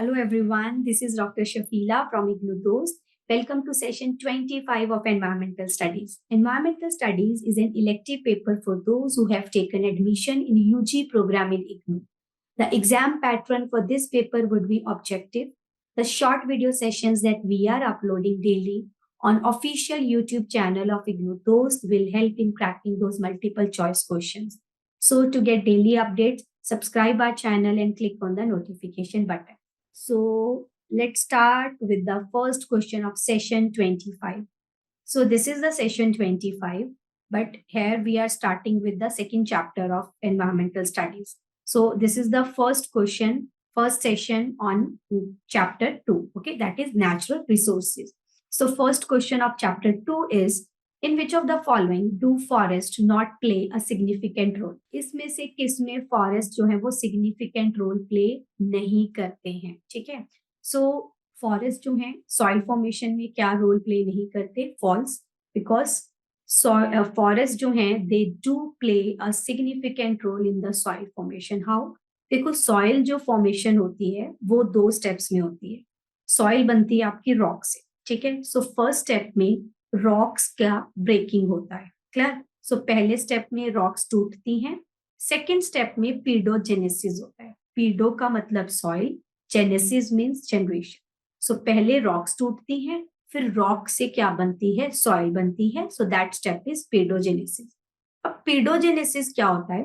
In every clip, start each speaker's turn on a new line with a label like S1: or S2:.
S1: Hello everyone, this is Dr. Shafila from IGNOU Dost. Welcome to session 25 of Environmental Studies. Environmental Studies is an elective paper for those who have taken admission in UG program in IGNOU. The exam pattern for this paper would be objective. The short video sessions that we are uploading daily on official YouTube channel of IGNOU Dost will help in cracking those multiple choice questions. So to get daily updates, subscribe our channel and click on the notification button. So let's start with the first question of session 25. So this is the session 25, but here we are starting with the second chapter of environmental studies. So this is the first question, first session on chapter 2, okay, that is natural resources. So first question of chapter 2 is, in which of the following do forest not play a significant role? इसमें से किसमें forest जो है वो significant role play नहीं करते हैं, ठीक है? So forest जो है soil formation में क्या role play नहीं करते? False, because forest जो है they do play a significant role in the soil formation. How? देखो soil जो formation होती है वो दो steps में होती है. Soil बनती है आपकी rock से, ठीक है? So first step में रॉक्स का ब्रेकिंग होता है, क्लियर? सो पहले स्टेप में रॉक्स टूटती हैं, सेकेंड स्टेप में पीडोजेनेसिस होता है. पीडो का मतलब सॉइल, जेनेसिस मींस जनरेशन. सो पहले रॉक्स टूटती हैं, फिर रॉक से क्या बनती है? सॉइल बनती है. So that step is paedogenesis. अब पीडोजेनेसिस क्या होता है?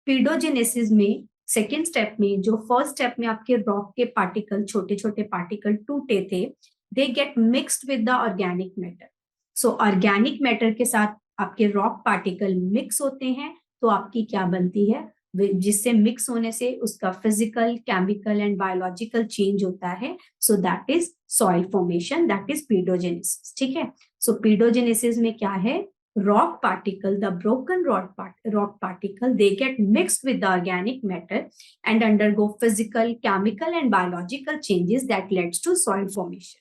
S1: पीडोजेनेसिस में सेकेंड स्टेप में जो फर्स्ट स्टेप में आपके रॉक के पार्टिकल, छोटे छोटे पार्टिकल टूटे थे, they get mixed with the organic matter. So organic matter के साथ आपके रॉक पार्टिकल मिक्स होते हैं, तो आपकी क्या बनती है? जिससे मिक्स होने से उसका physical, chemical and biological change होता है. So that is soil formation, that is paedogenesis, ठीक है? सो पीडोजेनेसिस में क्या है? Rock particle, the broken rock particle, they get mixed with the organic matter and undergo physical, chemical and biological changes that leads to soil formation.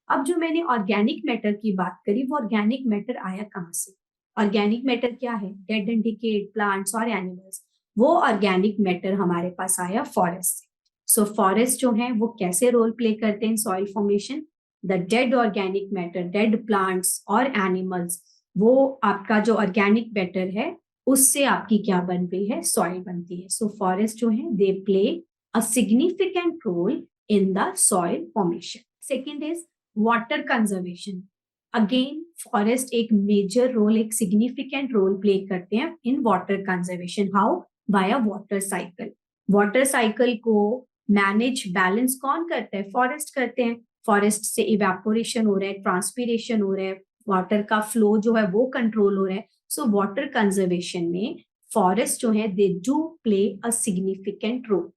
S1: अब जो मैंने organic matter की बात करी, वो ऑर्गेनिक मैटर आया कहाँ से? ऑर्गेनिक मैटर क्या है? डेड एंड डिकेड प्लांट्स और एनिमल्स. वो ऑर्गेनिक मैटर हमारे पास आया फॉरेस्ट से. सो फॉरेस्ट जो है वो कैसे रोल प्ले करते हैं soil formation? The dead organic matter, dead plants और एनिमल्स, वो आपका जो ऑर्गेनिक मैटर है उससे आपकी क्या बन रही है? सॉइल बनती है. सो फॉरेस्ट जो है they play a significant role in the soil formation. Second is water conservation. Again forest एक मेजर रोल, एक सिग्निफिकेंट रोल प्ले करते हैं in water conservation. How? Via water cycle. Water cycle को manage, balance कौन करता है? Forest करते हैं. फॉरेस्ट से इवेपोरेशन हो रहा है, ट्रांसपीरेशन हो रहा है, वाटर का फ्लो जो है वो कंट्रोल हो रहा है. सो वाटर कंजर्वेशन में फॉरेस्ट जो है they do play a significant role.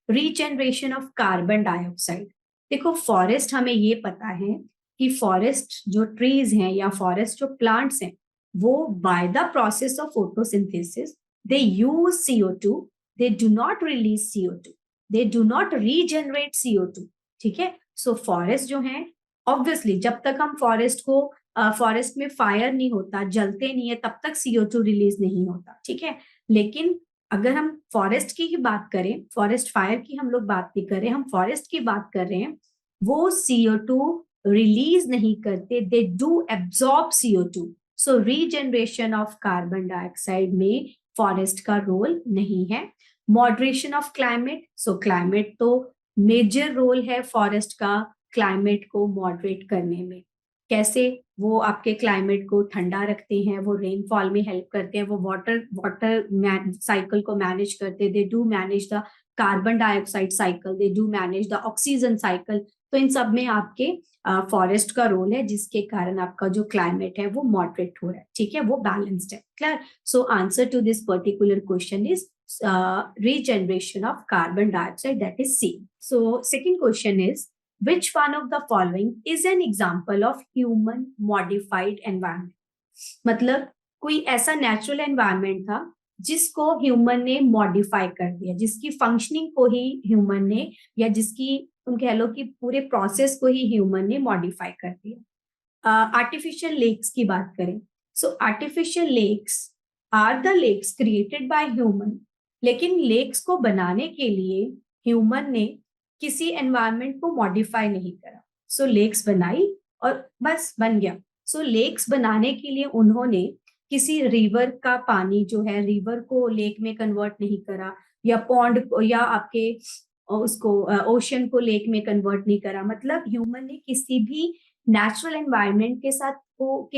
S1: Regeneration of carbon dioxide. देखो फॉरेस्ट, हमें ये पता है कि फॉरेस्ट जो ट्रीज हैं या फॉरेस्ट जो प्लांट्स हैं, वो by the process of photosynthesis they use CO2, they do not release CO2, they do not regenerate CO2, ठीक है? सो फॉरेस्ट जो है, ऑब्वियसली जब तक हम फॉरेस्ट में फायर नहीं होता, जलते नहीं है, तब तक CO2 रिलीज नहीं होता, ठीक है? लेकिन अगर हम फॉरेस्ट की ही बात करें, फॉरेस्ट फायर की हम लोग बात नहीं कर रहे, हम फॉरेस्ट की बात कर रहे हैं, वो CO2 रिलीज नहीं करते, they do absorb CO2. So regeneration of carbon dioxide में फॉरेस्ट का रोल नहीं है. Moderation of climate. So climate तो मेजर रोल है फॉरेस्ट का क्लाइमेट को मॉडरेट करने में. कैसे? वो आपके क्लाइमेट को ठंडा रखते हैं, वो रेनफॉल में हेल्प करते हैं, वो वाटर साइकिल को मैनेज करते हैं, they do manage the carbon dioxide cycle, they do manage the oxygen cycle. तो इन सब में आपके फॉरेस्ट का रोल है, जिसके कारण आपका जो क्लाइमेट है वो मॉडरेट हो रहा है, ठीक है? वो बैलेंस्ड है. Clear? So answer to this particular question is regeneration of carbon dioxide, that is C. So second question is, which one of the following is an example of human modified environment? मतलब कोई ऐसा natural environment था जिसको human ने modify कर दिया, जिसकी functioning को ही ह्यूमन ने, या जिसकी तुम कह लो कि पूरे प्रोसेस को ही ह्यूमन ने मॉडिफाई कर दिया. आर्टिफिशियल लेक्स की बात करें, so artificial lakes are the lakes created by human. लेकिन लेक्स को बनाने के लिए ह्यूमन ने किसी एनवायरनमेंट को मॉडिफाई नहीं करा। सो लेक्स बनाई और बस बन गया। सो लेक्स बनाने के लिए उन्होंने किसी रिवर का पानी जो है, रिवर को लेक में कन्वर्ट नहीं करा, या पॉन्ड या आपके उसको ओशन को लेक में कन्वर्ट नहीं करा। मतलब ह्यूमन ने किसी भी नेचुरल एनवायरनमेंट के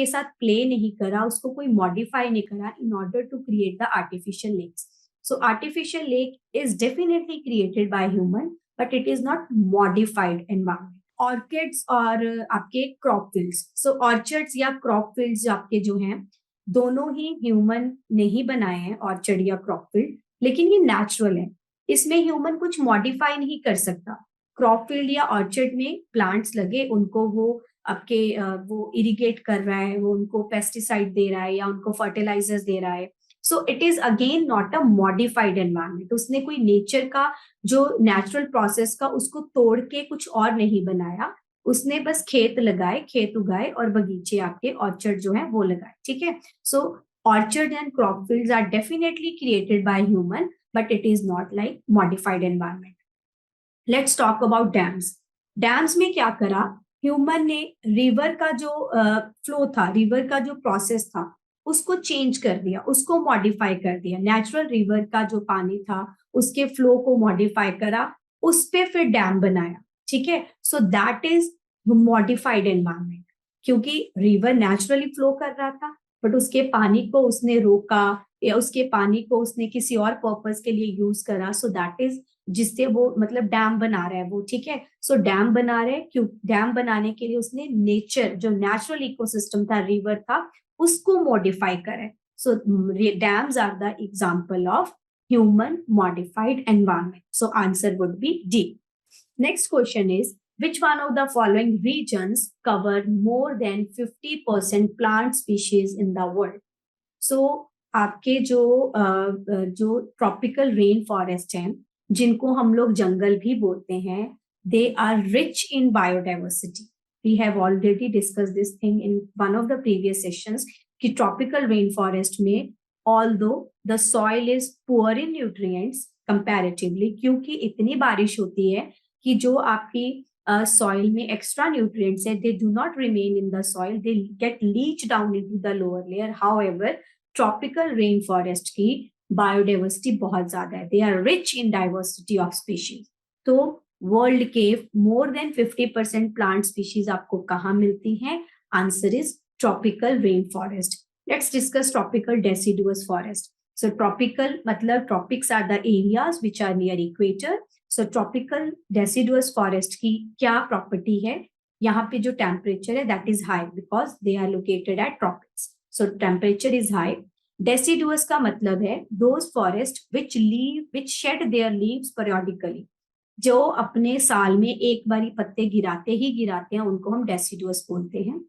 S1: साथ प्ले नहीं करा, उसको कोई मॉडिफाई नहीं करा in order to create the artificial lakes. So artificial lake is definitely created by human, but it is not modified environment. Orchids और आपके क्रॉप फील्ड्स, सो ऑर्चर्ड्स या क्रॉप फील्ड्स आपके जो हैं, दोनों ही ह्यूमन ने ही बनाए हैं, ऑर्चर्ड या क्रॉप फील्ड, लेकिन ये नेचुरल है, इसमें ह्यूमन कुछ मॉडिफाई नहीं कर सकता। क्रॉप फील्ड या ऑर्चर्ड में प्लांट्स लगे, उनको वो आपके वो इरिगेट कर रहा है, वो उनको पेस्टिसाइड दे रहा है या उनको फर्टिलाइजर्स दे रहा है। So it is again not a modified environment. उसने कोई नेचर का जो नेचुरल प्रोसेस का उसको तोड़ के कुछ और नहीं बनाया, उसने बस खेत लगाए, खेत उगाए और बगीचे आपके ऑर्चर्ड जो है वो लगाए। ठीक है, so orchard and crop fields are definitely created by human, but it is not like modified environment. Let's talk about dams. Dams में क्या करा, ह्यूमन ने रिवर का जो फ्लो था, रिवर का जो प्रोसेस था, उसको चेंज कर दिया, उसको मॉडिफाई कर दिया। नेचुरल रिवर का जो पानी था उसके फ्लो को मॉडिफाई करा, उस पे फिर डैम बनाया। ठीक है, so that is modified environment, क्योंकि रिवर नेचुरली फ्लो कर रहा था, बट उसके पानी को उसने रोका या उसके पानी को उसने किसी और पर्पस के लिए यूज करा। सो दैट इज जिससे वो मतलब डैम बना रहा है वो। ठीक है, सो डैम बना रहे, क्यों डैम बनाने के लिए उसने नेचर जो नेचुरल इकोसिस्टम था, रिवर था, उसको मॉडिफाई करे। So dams are the example of human modified environment. So answer would be D. Next question is which one of the following regions cover more than 50% plant species in the world? So आपके जो tropical rain forest हैं, जिनको हम लोग जंगल भी बोलते हैं, they are rich in biodiversity. We have already discuss this thing in one of the previous sessions कि ट्रॉपिकल रेन फॉरेस्ट में although the soil is poor in nutrients comparatively, क्योंकि इतनी बारिश होती है कि जो आपकी सॉइल में एक्स्ट्रा न्यूट्रिएंट्स है, they do not remain in the soil, they get leach down into the lower layer. However tropical rain forest की बायोडाइवर्सिटी बहुत ज्यादा है, they are rich in diversity of species. तो वर्ल्ड के more than 50% plant species आपको कहाँ मिलती हैं? Answer is tropical rain forest. Let's discuss tropical deciduous forest. So tropical मतलब tropics are the areas which are near equator. So tropical deciduous forest की क्या property है? यहाँ पे जो टेम्परेचर है that is high because they are located at tropics. So temperature is high. Deciduous का मतलब है those forest which shed their leaves periodically, जो अपने साल में एक बारी पत्ते गिराते ही गिराते हैं, उनको हम डेसिडुअस बोलते हैं।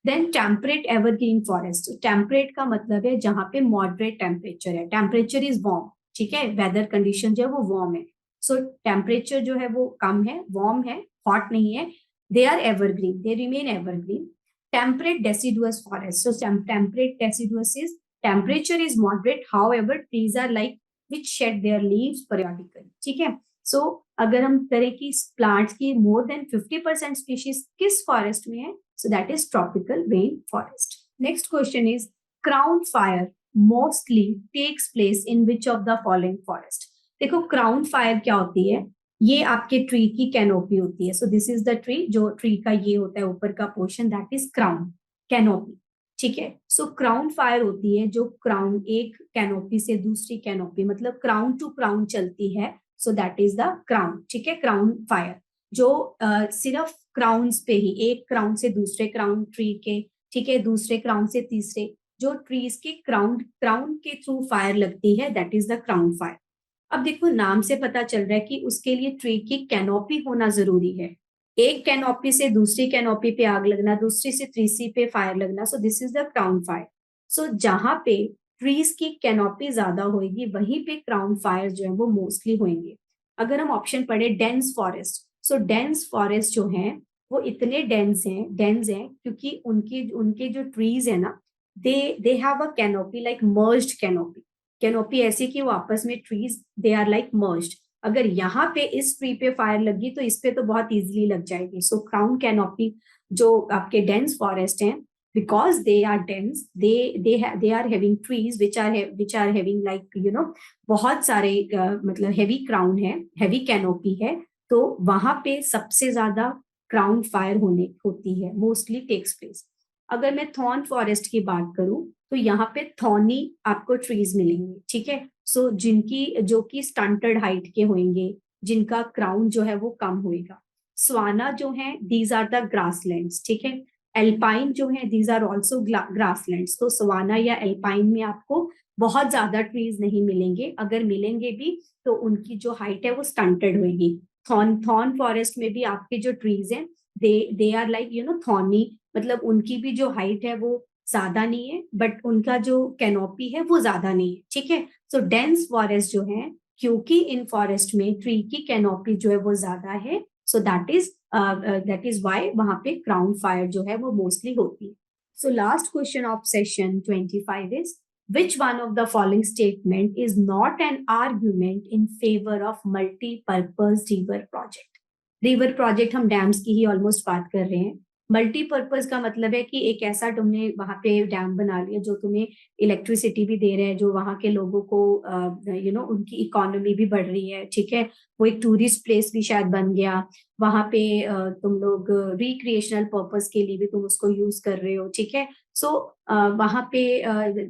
S1: Then temperate evergreen forest. Temperate का मतलब है जहां पे मॉडरेट टेम्परेचर है, टेम्परेचर इज वार्म। ठीक है, वेदर कंडीशन जो है वो वार्म है। सो टेम्परेचर जो है वो कम है, वार्म है, हॉट नहीं है। They are evergreen, they remain evergreen. Temperate deciduous forest. So temperate deciduous is temperature is moderate, however trees are like which shed their leaves periodically. ठीक है, सो अगर हम करें कि प्लांट्स की मोर देन 50% स्पीशीज किस फॉरेस्ट में है, so that is tropical rain forest. Next question is crown fire mostly takes place in which of the following forest? देखो क्राउन फायर क्या होती है, ये आपके ट्री की कैनोपी होती है। सो दिस इज द ट्री, जो ट्री का ये होता है ऊपर का portion, that is crown, canopy. ठीक है, सो क्राउन फायर होती है जो क्राउन एक कैनोपी से दूसरी कैनोपी, मतलब क्राउन टू क्राउन चलती है। So that is the crown. ठीक है, क्राउन फायर जो सिर्फ क्राउन्स पे ही, एक क्राउन से दूसरे क्राउन ट्री के, ठीक है, दूसरे क्राउन से तीसरे, जो ट्रीज के क्राउन के थ्रू फायर लगती है, that is the crown fire. अब देखो नाम से पता चल रहा है कि उसके लिए ट्री की कैनोपी होना जरूरी है। एक कैनोपी से दूसरी कैनोपी पे आग लगना, दूसरी से तीसरी पे फायर लगना। So this is the crown fire. So जहां पे ट्रीज की कैनोपी ज्यादा होगी वहीं पे क्राउन फायर जो है वो मोस्टली होंगे। अगर हम ऑप्शन पढ़े डेंस फॉरेस्ट, सो डेंस फॉरेस्ट जो है वो इतने डेंस हैं क्योंकि उनके जो ट्रीज है ना, they have a canopy like merged canopy. Canopy ऐसी कि वो आपस में trees they are like merged. अगर यहाँ पे इस ट्री पे फायर लगी तो इस पे तो बहुत इजीली लग जाएगी. सो क्राउन कैनोपी जो आपके डेंस फॉरेस्ट हैं, because they are dense, they are having trees which are having like बहुत सारे मतलब हेवी क्राउन है, हेवी कैनोपी है, तो वहां पे सबसे ज्यादा क्राउन फायर होती है, मोस्टली टेक्स प्लेस. अगर मैं थॉर्न फॉरेस्ट की बात करूं तो यहाँ पे थॉर्नी आपको ट्रीज मिलेंगे. ठीक है. सो जिनकी जो कि स्टंटेड हाइट के होंगे, जिनका क्राउन जो है वो कम होएगा. स्वाना जो है दीज आर द ग्रासलैंड्स. ठीक है. एल्पाइन जो है दीज आर ऑल्सो ग्रासलैंड्स. तो सवाना या एल्पाइन में आपको बहुत ज्यादा ट्रीज नहीं मिलेंगे, अगर मिलेंगे भी तो उनकी जो हाइट है वो स्टंटेड होगी. थॉर्न फॉरेस्ट में भी आपके जो ट्रीज हैं दे आर लाइक थॉर्नी, मतलब उनकी भी जो हाइट है वो ज्यादा नहीं है, बट उनका जो कैनोपी है वो ज्यादा नहीं है. ठीक है. सो डेंस फॉरेस्ट जो है, क्योंकि इन फॉरेस्ट में ट्री की कैनोपी जो है वो ज्यादा है, सो दैट इज वाई वहां पे क्राउन फायर जो है वो मोस्टली होती है. So last question of session 25 is which one of the following statement is not an argument in favor of multi-purpose river project. River project हम dams की ही almost बात कर रहे हैं. मल्टीपर्पज का मतलब है कि एक ऐसा तुमने वहां पे डैम बना लिया जो तुम्हें इलेक्ट्रिसिटी भी दे रहा है, जो वहां के लोगों को उनकी इकोनॉमी भी बढ़ रही है. ठीक है. वो एक टूरिस्ट प्लेस भी शायद बन गया वहां पे. तुम लोग रिक्रिएशनल पर्पस के लिए भी तुम उसको यूज कर रहे हो. ठीक है. सो वहां पे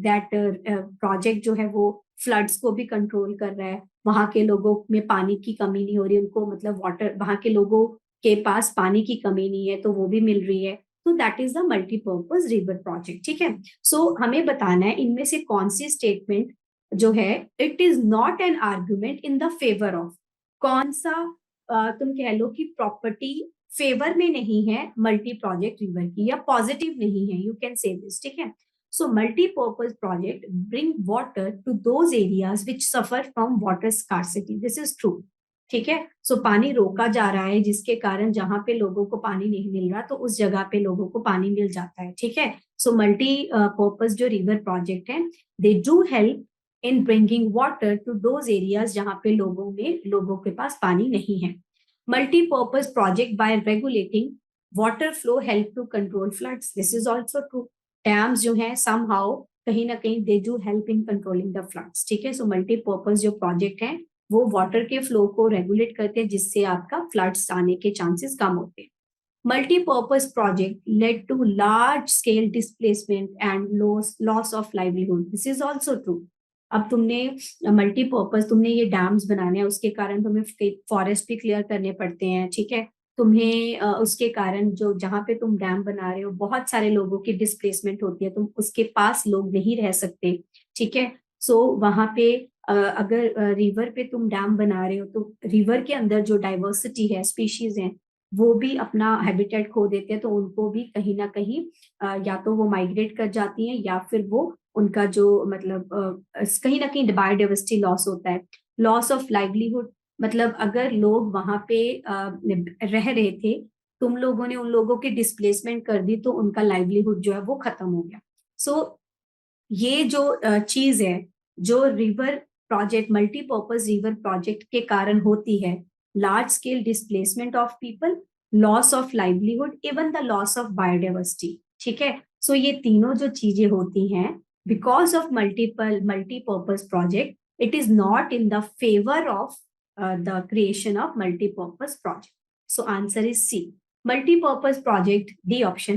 S1: दैट प्रोजेक्ट जो है वो फ्लड्स को भी कंट्रोल कर रहा है. वहां के लोगों में पानी की कमी नहीं हो रही, उनको मतलब वाटर, वहां के लोगों के पास पानी की कमी नहीं है तो वो भी मिल रही है. तो that is the multipurpose river project. ठीक है. सो हमें बताना है इनमें से कौन सी स्टेटमेंट जो है it is not an argument in the favour of. कौन सा तुम कह लो कि प्रॉपर्टी फेवर में नहीं है मल्टी प्रोजेक्ट रिवर की, या पॉजिटिव नहीं है, यू कैन से दिस. ठीक है. So multi-purpose project bring water to those areas which suffer from water scarcity. This is true. ठीक है. सो पानी रोका जा रहा है जिसके कारण जहां पे लोगों को पानी नहीं मिल रहा तो उस जगह पे लोगों को पानी मिल जाता है. ठीक है. सो मल्टी पर्पज जो रिवर प्रोजेक्ट है they do help in bringing water to those areas जहां पे लोगों के पास पानी नहीं है. Multi purpose project by regulating water flow help to control floods. This is also true. Dams जो है समहाउ कहीं ना कहीं they do help in controlling the floods. ठीक है. सो मल्टीपर्पज जो प्रोजेक्ट है वो वाटर के फ्लो को रेगुलेट करते हैं जिससे आपका फ्लड्स आने के चांसेस कम होते हैं. Multipurpose project led to large scale displacement and loss of livelihood. This is also true. अब तुमने मल्टीपर्पज तुमने ये डैम्स बनाने हैं, उसके कारण तुम्हें फॉरेस्ट भी क्लियर करने पड़ते हैं. ठीक है. तुम्हें उसके कारण जो जहां पे तुम डैम बना रहे हो बहुत सारे लोगों की डिस्प्लेसमेंट होती है, तुम उसके पास लोग नहीं रह सकते. ठीक है. सो वहां पे अगर रिवर पे तुम डैम बना रहे हो तो रिवर के अंदर जो डाइवर्सिटी है, स्पीशीज है, वो भी अपना हैबिटेट खो देते हैं, तो उनको भी कहीं ना कहीं या तो वो माइग्रेट कर जाती हैं या फिर वो उनका जो मतलब कहीं ना कहीं बायोडाइवर्सिटी लॉस होता है. लॉस ऑफ लाइवलीहुड मतलब अगर लोग वहां पे रह रहे थे, तुम लोगों ने उन लोगों की डिस्प्लेसमेंट कर दी तो उनका लाइवलीहुड जो है वो खत्म हो गया. सो ये जो चीज है जो river project multipurpose river project के कारण होती है, large scale displacement of people, loss of livelihood, even the loss of biodiversity. ठीक है. सो ये तीनों जो चीजें होती हैं because of multipurpose project, it is not in the favour of the creation of multi-purpose project. So answer is C. Multi-purpose project, D option,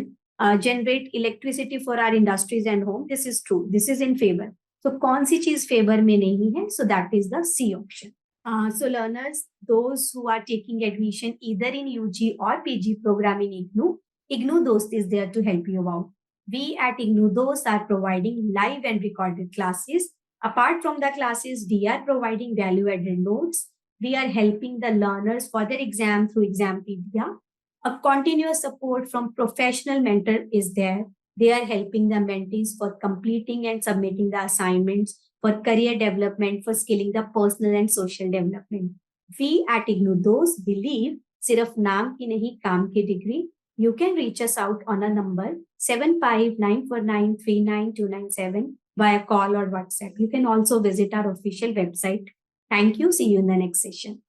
S1: generate electricity for our industries and home. This is true. This is in favor. So कौन सी चीज favor में नहीं है? So that is the C option. So learners, those who are taking admission either in UG or PG program in IGNOU Dost is there to help you out. We at IGNOU Dost are providing live and recorded classes. Apart from the classes, we are providing value-added notes. We are helping the learners for their exam through Exampedia. A continuous support from professional mentor is there. They are helping the mentees for completing and submitting the assignments, for career development, for skilling the personal and social development. We at IGNOU Dost believe सिर्फ नाम की नहीं काम की degree. You can reach us out on a number 7594939297 via call or WhatsApp. You can also visit our official website Thank you. See you in the next session.